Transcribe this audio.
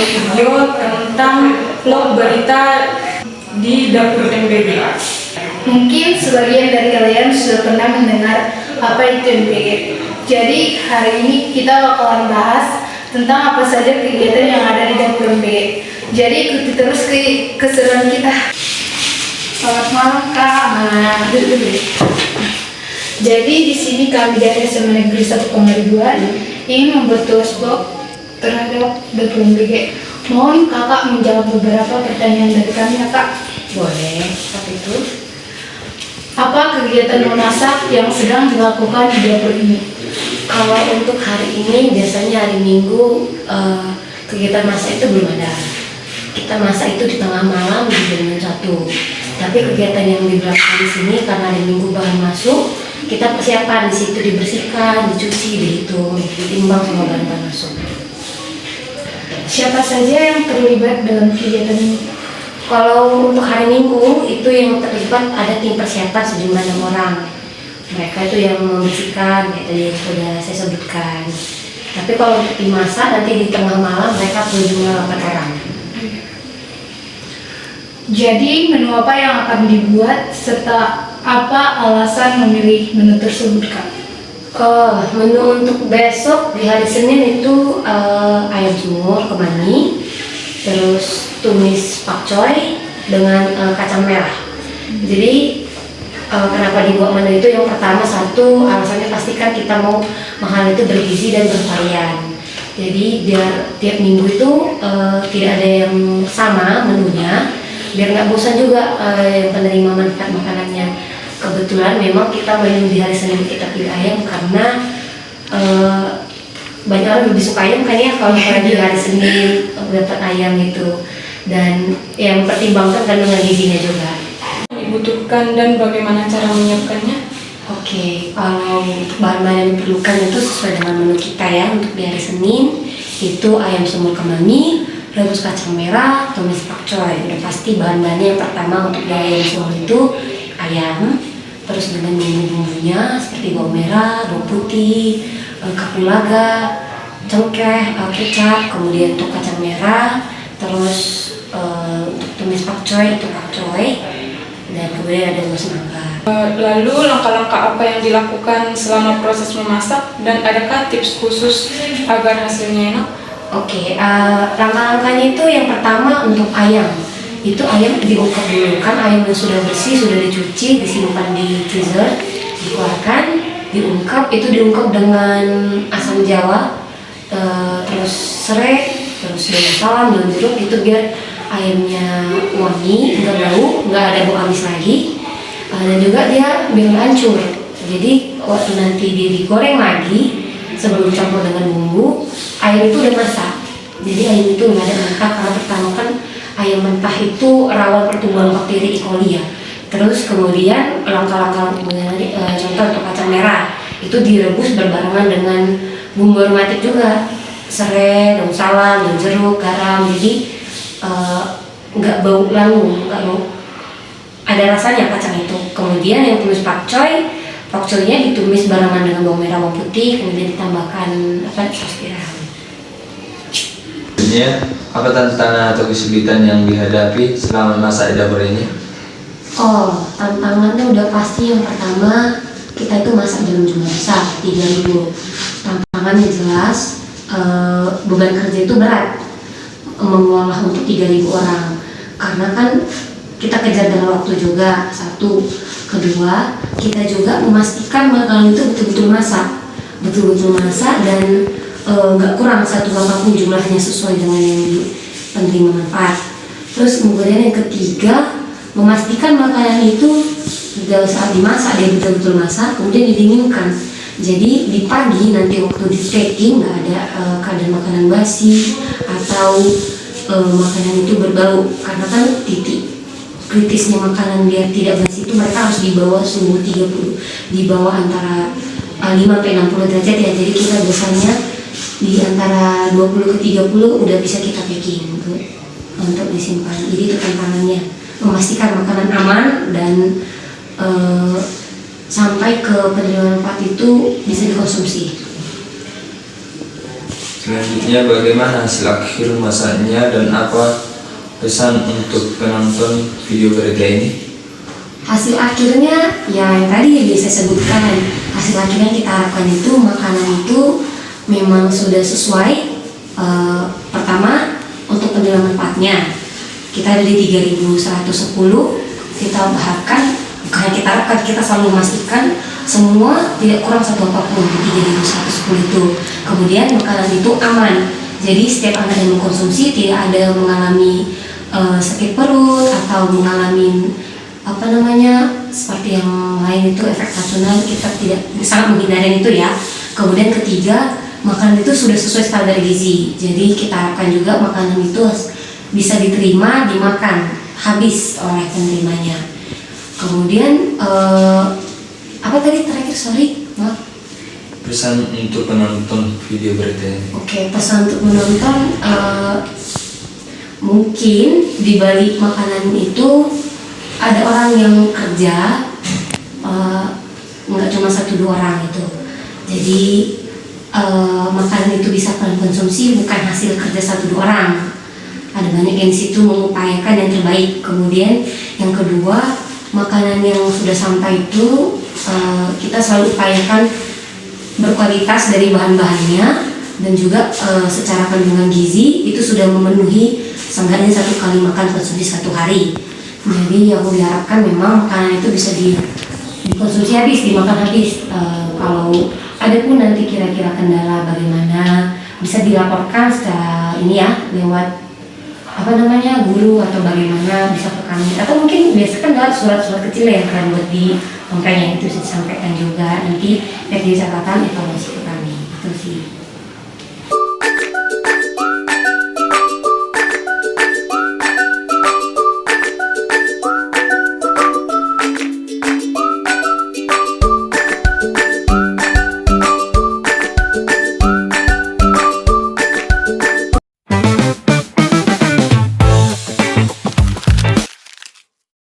video tentang vlog berita di dapur MBG. Mungkin sebagian dari kalian sudah pernah mendengar apa itu MBG. Jadi hari ini kita bakalan bahas tentang apa saja kegiatan yang ada di dapur MBG. Jadi ikuti terus keseruan kita. Selamat malam Kak. Jadi di sini kami dari SMA Negeri 1 Kemajuan ingin membuat tugas vlog terhadap dapur MBG. Mohon kakak menjawab beberapa pertanyaan dari kami ya Kak. Boleh, tapi itu Apa kegiatan memasak yang sedang dilakukan di dapur ini? kalau untuk hari ini biasanya hari Minggu kegiatan masak itu belum ada. Kita masak itu di tengah malam di jam 1. Tapi kegiatan yang dilakukan di sini karena hari Minggu bahan masuk, kita persiapan di situ dibersihkan, dicuci, dihitung, ditimbang semua bahan-bahan masuk. Siapa saja yang terlibat dalam kegiatan ini? Kalau untuk hari Minggu itu yang terlibat ada tim persiapan sejumlah 6 orang. Mereka itu yang membersihkan, kayak tadi yang sudah saya sebutkan. Tapi kalau untuk tim masak nanti di tengah malam mereka berjumlah 8 orang. Jadi menu apa yang akan dibuat serta apa alasan memilih menu tersebut Kak? Menu untuk besok di hari Senin itu ayam semur kemani, terus tumis pakcoy dengan kacang merah. Jadi kenapa dibuat menu itu? Yang pertama, satu, alasannya pastikan kita mau makanan itu bergizi dan bervarian. Jadi biar tiap minggu itu tidak ada yang sama menunya, biar nggak bosan juga yang penerima manfaat makanannya. Kebetulan memang kita menu di hari Senin kita pilih ayam karena banyak orang lebih suka ayam kan ya kalau misalnya di hari Senin dapat ayam itu, dan yang pertimbangkan kandungan gizinya juga. Dibutuhkan dan bagaimana cara menyiapkannya? Oke, kalau untuk bahan-bahan yang diperlukan itu sesuai dengan menu kita ya. Untuk di hari Senin itu ayam semur kemami, rebus kacang merah, tumis pakcoy. Udah pasti bahan-bahannya. Yang pertama untuk di ayam semur itu ayam, terus dengan bumbu-bumbunya seperti bawang merah, bawang putih, kapulaga, cengkeh, kecap, kemudian untuk kacang merah, terus untuk tumis pakcoy itu pakcoy, dan kemudian ada saus mangga. Lalu langkah-langkah apa yang dilakukan selama proses memasak dan adakah tips khusus agar hasilnya enak? Oke, langkah-langkahnya itu yang pertama untuk ayam. Itu ayam diungkep dulu, kan ayam yang sudah bersih, sudah dicuci, disimpan di freezer, dikeluarkan, diungkep, itu diungkep dengan asam jawa, terus serai, terus daun salam, daun jeruk, itu biar ayamnya wangi, nggak bau, nggak ada bau amis lagi, dan juga dia biar nggak hancur. Jadi waktu nanti dia digoreng lagi sebelum campur dengan bumbu, ayam itu udah masak. Jadi ayam itu nggak ada mentah, karena pertama kan ayam mentah itu rawan pertumbuhan bakteri E. coli ya. Terus kemudian langkah-langkah contoh untuk kacang merah itu direbus berbarengan dengan bumbu aromatik juga, serai, daun salam, daun jeruk, garam. Jadi nggak bau langu, nggak bau, ada rasanya kacang itu. Kemudian yang tumis pakcoynya ditumis barengan dengan bawang merah, bawang putih, kemudian ditambahkan saus tiram. Apa tantangan atau kesulitan yang dihadapi selama masa di dapur ini? Tantangannya udah pasti. Yang pertama, kita itu masak dalam jumlah besar, 3 dulu. Tantangannya jelas, beban kerja itu berat mengolah untuk 3.000 orang, karena kan kita kejar dengan waktu juga, satu. Kedua, kita juga memastikan makanan itu betul-betul masak dan nggak kurang satu apapun jumlahnya, sesuai dengan yang penerima manfaat. Terus kemudian yang ketiga, memastikan makanan itu saat dimasak dia betul-betul masak, kemudian didinginkan. Jadi di pagi nanti waktu di packing nggak ada keadaan makanan basi atau makanan itu berbau, karena kan titik kritisnya makanan biar tidak basi itu mereka harus di bawah suhu 30, di bawah antara 5-60 derajat ya. Jadi kita biasanya di antara 20 ke 30 udah bisa kita packing untuk disimpan. Jadi itu tantangannya, memastikan makanan aman dan sampai ke penerima manfaat itu bisa dikonsumsi. Selanjutnya, bagaimana hasil akhir masaknya dan apa pesan untuk penonton video berita ini? Hasil akhirnya ya yang tadi bisa sebutkan, hasil akhirnya kita harapkan itu makanan itu memang sudah sesuai. Pertama, untuk penilaian manfaatnya kita dari 3110, kita harapkan, bukan kita harapkan, kita selalu memastikan semua tidak kurang satu apapun di 3110 itu. Kemudian makanan itu aman, jadi setiap anak yang mengkonsumsi tidak ada mengalami sakit perut atau mengalami seperti yang lain itu efek racunal. Kita tidak sangat menghindari itu ya. Kemudian ketiga, makanan itu sudah sesuai standar gizi, jadi kita harapkan juga makanan itu bisa diterima, dimakan habis oleh penerimanya. Kemudian apa tadi terakhir, sorry, maaf. Pesan untuk penonton video berita ini. Oke, pesan untuk menonton, mungkin di balik makanan itu ada orang yang kerja, nggak cuma 1-2 orang itu. Jadi makanan itu bisa kalian konsumsi bukan hasil kerja 1-2 orang. Ada banyak yang di situ mengupayakan yang terbaik. Kemudian yang kedua, makanan yang sudah sampai itu kita selalu upayakan berkualitas dari bahan-bahannya, dan juga secara kandungan gizi itu sudah memenuhi seenggaknya 1 kali makan konsumsi 1 hari. Jadi yang diharapkan memang makanan itu bisa dikonsumsi habis, dimakan habis. Kalau ada pun nanti kira-kira kendala bagaimana, bisa dilaporkan secara ini ya, lewat guru atau bagaimana, bisa ke kami, atau mungkin biasa kan lewat surat-surat kecil yang kalian buat di makanya itu disampaikan juga nanti dari catatan evaluasi ke kami. Itu sih.